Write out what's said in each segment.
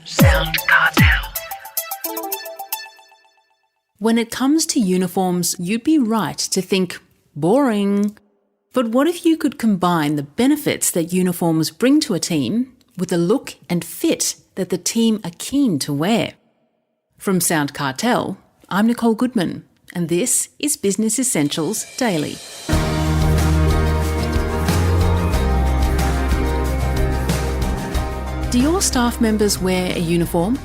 SoundCartel. When it comes to uniforms, you'd be right to think boring. But what if you could combine the benefits that uniforms bring to a team with the look and fit that the team are keen to wear? From SoundCartel, I'm Nicole Goodman, and this is Business Essentials Daily. Do your staff members wear a uniform?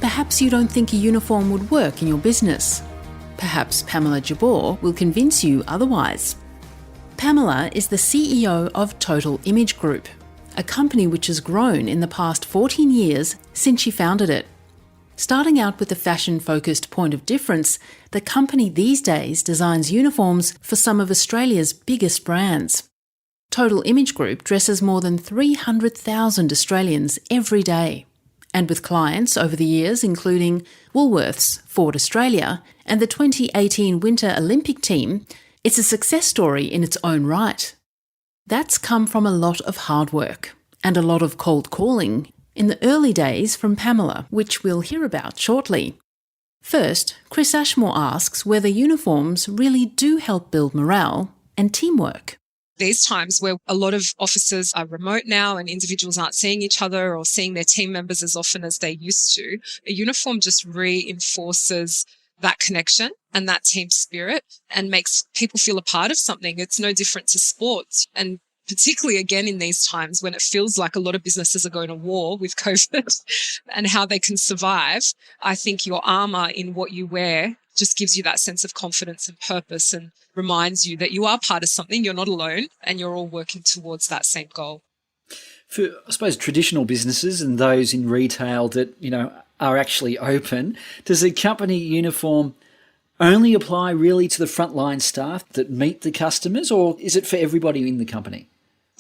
Perhaps you don't think a uniform would work in your business. Perhaps Pamela Jabbour will convince you otherwise. Pamela is the CEO of Total Image Group, a company which has grown in the past 14 years since she founded it. Starting out with a fashion-focused point of difference, the company these days designs uniforms for some of Australia's biggest brands. Total Image Group dresses more than 300,000 Australians every day. And with clients over the years including Woolworths, Ford Australia and the 2018 Winter Olympic team, it's a success story in its own right. That's come from a lot of hard work and a lot of cold calling in the early days from Pamela, which we'll hear about shortly. First, Chris Ashmore asks whether uniforms really do help build morale and teamwork. These times where a lot of offices are remote now and individuals aren't seeing each other or seeing their team members as often as they used to, a uniform just reinforces that connection and that team spirit and makes people feel a part of something. It's no different to sports. And particularly again in these times when it feels like a lot of businesses are going to war with COVID and how they can survive, I think your armour in what you wear just gives you that sense of confidence and purpose and reminds you that you are part of something, you're not alone, and you're all working towards that same goal. For, I suppose, traditional businesses and those in retail that, are actually open, does the company uniform only apply really to the frontline staff that meet the customers, or is it for everybody in the company?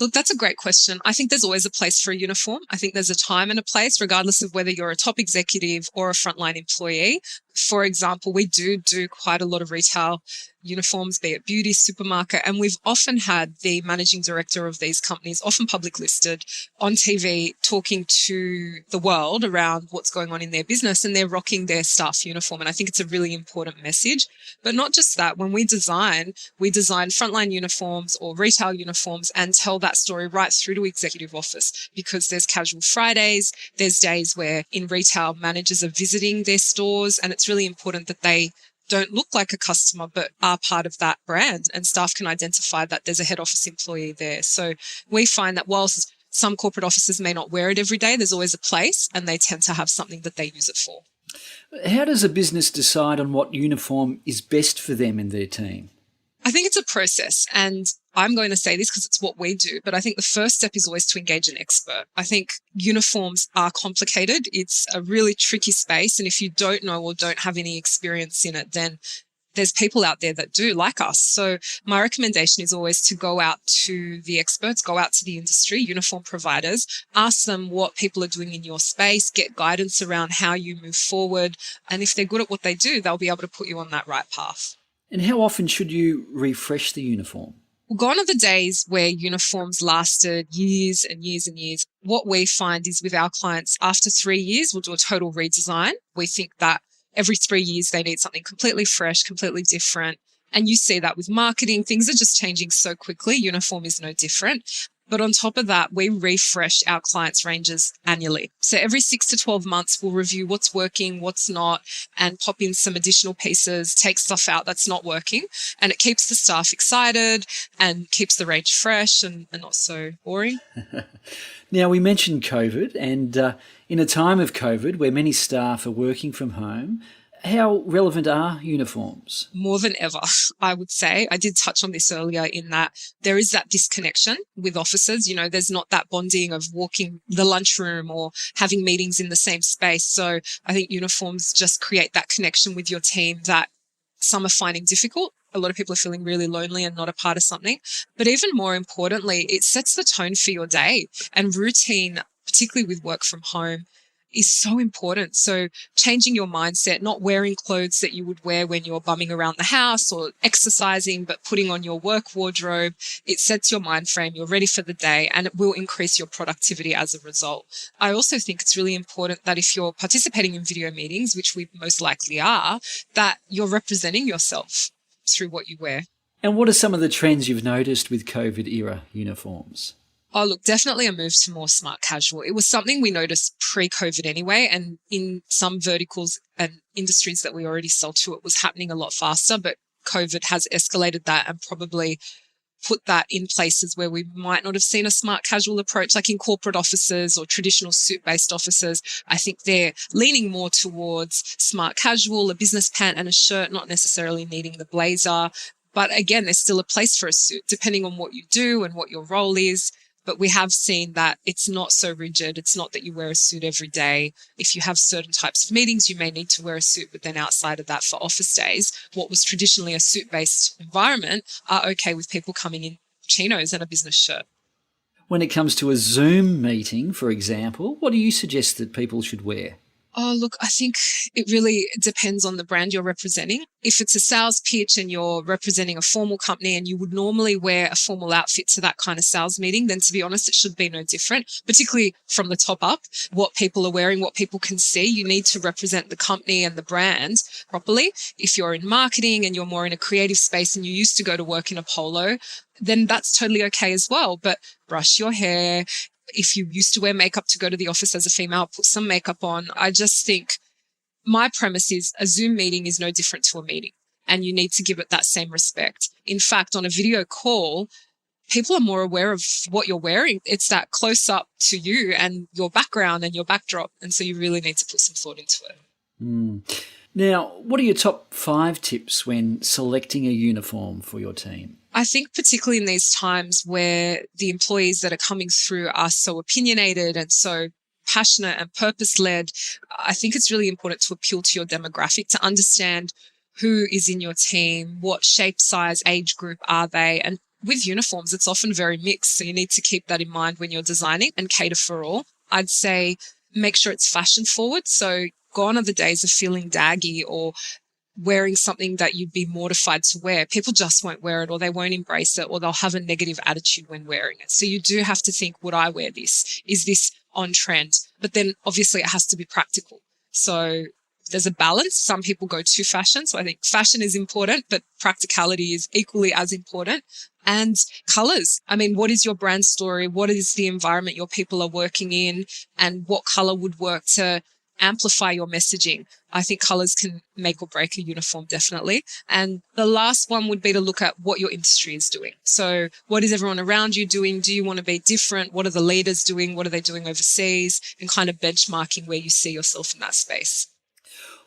Look, that's a great question. I think there's always a place for a uniform. I think there's a time and a place, regardless of whether you're a top executive or a frontline employee. For example, we do quite a lot of retail uniforms, be it beauty, supermarket, and we've often had the managing director of these companies, often public listed, on TV talking to the world around what's going on in their business, and they're rocking their staff uniform. And I think it's a really important message. But not just that, when we design frontline uniforms or retail uniforms and tell that story right through to executive office, because there's casual Fridays, there's days where in retail managers are visiting their stores, and it's really important that they don't look like a customer but are part of that brand, and staff can identify that there's a head office employee there. So we find that whilst some corporate offices may not wear it every day, there's always a place and they tend to have something that they use it for. How does a business decide on what uniform is best for them and their team? I think it's a process, and I'm going to say this because it's what we do, but I think the first step is always to engage an expert. I think uniforms are complicated. It's a really tricky space, and if you don't know or don't have any experience in it, then there's people out there that do, like us. So my recommendation is always to go out to the experts, go out to the industry, uniform providers, ask them what people are doing in your space, get guidance around how you move forward. And if they're good at what they do, they'll be able to put you on that right path. And how often should you refresh the uniform? Well, gone are the days where uniforms lasted years and years and years. What we find is with our clients, after 3 years, we'll do a total redesign. We think that every 3 years, they need something completely fresh, completely different. And you see that with marketing. Things are just changing so quickly. Uniform is no different. But on top of that, we refresh our clients' ranges annually. So every 6 to 12 months, we'll review what's working, what's not, and pop in some additional pieces, take stuff out that's not working. And it keeps the staff excited and keeps the range fresh and not so boring. Now, we mentioned COVID, and in a time of COVID where many staff are working from home, how relevant are uniforms? More than ever, I would say. I did touch on this earlier in that there is that disconnection with offices. There's not that bonding of walking the lunchroom or having meetings in the same space. So I think uniforms just create that connection with your team that some are finding difficult. A lot of people are feeling really lonely and not a part of something. But even more importantly, it sets the tone for your day and routine, particularly with work from home. is so important. So changing your mindset, not wearing clothes that you would wear when you're bumming around the house or exercising, but putting on your work wardrobe, it sets your mind frame, you're ready for the day, and it will increase your productivity as a result. I also think it's really important that if you're participating in video meetings, which we most likely are, that you're representing yourself through what you wear. And what are some of the trends you've noticed with COVID era uniforms? Oh, look, definitely a move to more smart casual. It was something we noticed pre-COVID anyway, and in some verticals and industries that we already sell to, it was happening a lot faster, but COVID has escalated that and probably put that in places where we might not have seen a smart casual approach, like in corporate offices or traditional suit-based offices. I think they're leaning more towards smart casual, a business pant and a shirt, not necessarily needing the blazer. But again, there's still a place for a suit, depending on what you do and what your role is. But we have seen that it's not so rigid. It's not that you wear a suit every day. If you have certain types of meetings, you may need to wear a suit, but then outside of that for office days, what was traditionally a suit-based environment are okay with people coming in chinos and a business shirt. When it comes to a Zoom meeting, for example, what do you suggest that people should wear? Oh, look, I think it really depends on the brand you're representing. If it's a sales pitch and you're representing a formal company and you would normally wear a formal outfit to that kind of sales meeting, then to be honest, it should be no different, particularly from the top up, what people are wearing, what people can see. You need to represent the company and the brand properly. If you're in marketing and you're more in a creative space and you used to go to work in a polo, then that's totally okay as well. But brush your hair. If you used to wear makeup to go to the office as a female, put some makeup on. I just think my premise is a Zoom meeting is no different to a meeting, and you need to give it that same respect. In fact, on a video call, people are more aware of what you're wearing. It's that close up to you and your background and your backdrop. And so you really need to put some thought into it. Now, what are your top 5 tips when selecting a uniform for your team? I think particularly in these times where the employees that are coming through are so opinionated and so passionate and purpose-led, I think it's really important to appeal to your demographic, to understand who is in your team, what shape, size, age group are they. And with uniforms, it's often very mixed. So you need to keep that in mind when you're designing and cater for all. I'd say make sure it's fashion forward. So gone are the days of feeling daggy or wearing something that you'd be mortified to wear. People just won't wear it, or they won't embrace it, or they'll have a negative attitude when wearing it. So you do have to think, would I wear this? Is this on trend? But then obviously it has to be practical. So there's a balance. Some people go to fashion. So I think fashion is important, but practicality is equally as important. And colors. I mean, what is your brand story? What is the environment your people are working in? And what color would work to amplify your messaging? I think colors can make or break a uniform, definitely. And the last one would be to look at what your industry is doing. So what is everyone around you doing? Do you want to be different? What are the leaders doing? What are they doing overseas? And kind of benchmarking where you see yourself in that space.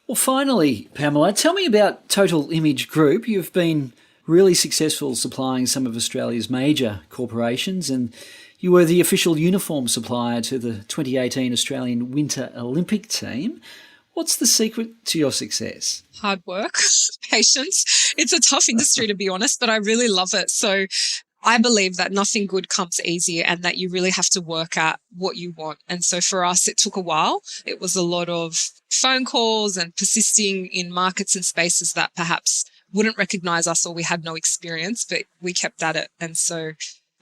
Well, finally, Pamela, tell me about Total Image Group. You've been really successful supplying some of Australia's major corporations, and you were the official uniform supplier to the 2018 Australian Winter Olympic team. What's the secret to your success? Hard work, patience. It's a tough industry, to be honest, but I really love it. So I believe that nothing good comes easy and that you really have to work at what you want. And so for us, it took a while. It was a lot of phone calls and persisting in markets and spaces that perhaps wouldn't recognize us or we had no experience, but we kept at it. And so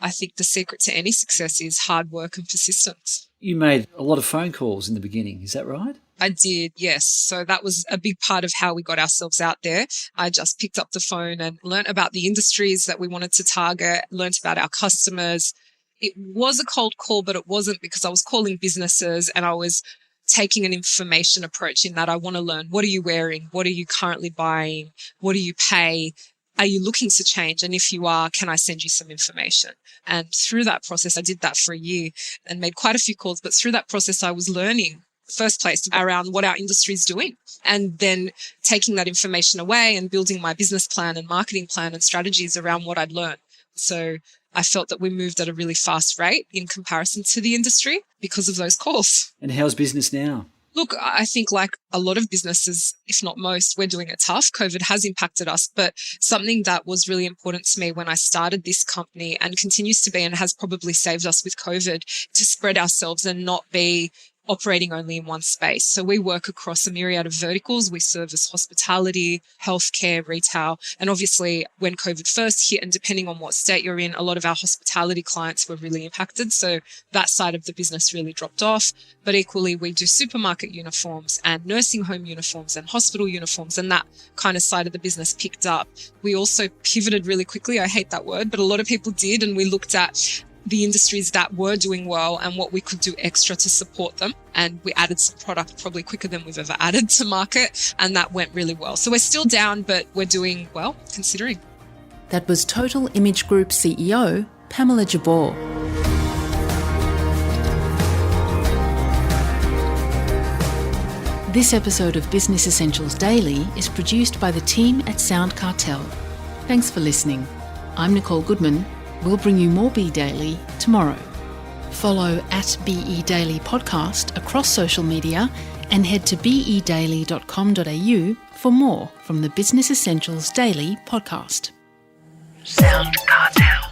I think the secret to any success is hard work and persistence. You made a lot of phone calls in the beginning, is that right? I did, yes. So that was a big part of how we got ourselves out there. I just picked up the phone and learnt about the industries that we wanted to target, learnt about our customers. It was a cold call, but it wasn't, because I was calling businesses and I was taking an information approach in that I want to learn, what are you wearing? What are you currently buying? What do you pay? Are you looking to change? And if you are, can I send you some information? And through that process, I did that for a year and made quite a few calls. But through that process, I was learning, first place, around what our industry is doing, and then taking that information away and building my business plan and marketing plan and strategies around what I'd learned. So I felt that we moved at a really fast rate in comparison to the industry because of those calls. And how's business now? Look, I think like a lot of businesses, if not most, we're doing it tough. COVID has impacted us, but something that was really important to me when I started this company and continues to be and has probably saved us with COVID, to spread ourselves and not be operating only in one space. So we work across a myriad of verticals. We service hospitality, healthcare, retail. And obviously when COVID first hit, and depending on what state you're in, a lot of our hospitality clients were really impacted. So that side of the business really dropped off. But equally, we do supermarket uniforms and nursing home uniforms and hospital uniforms, and that kind of side of the business picked up. We also pivoted really quickly. I hate that word, but a lot of people did. And we looked at the industries that were doing well and what we could do extra to support them. And we added some product probably quicker than we've ever added to market. And that went really well. So we're still down, but we're doing well considering. That was Total Image Group CEO, Pamela Jabbour. This episode of Business Essentials Daily is produced by the team at SoundCartel. Thanks for listening. I'm Nicole Goodman. We'll bring you more Be Daily tomorrow. Follow at BE Daily Podcast across social media and head to bedaily.com.au for more from the Business Essentials Daily podcast. SoundCartel.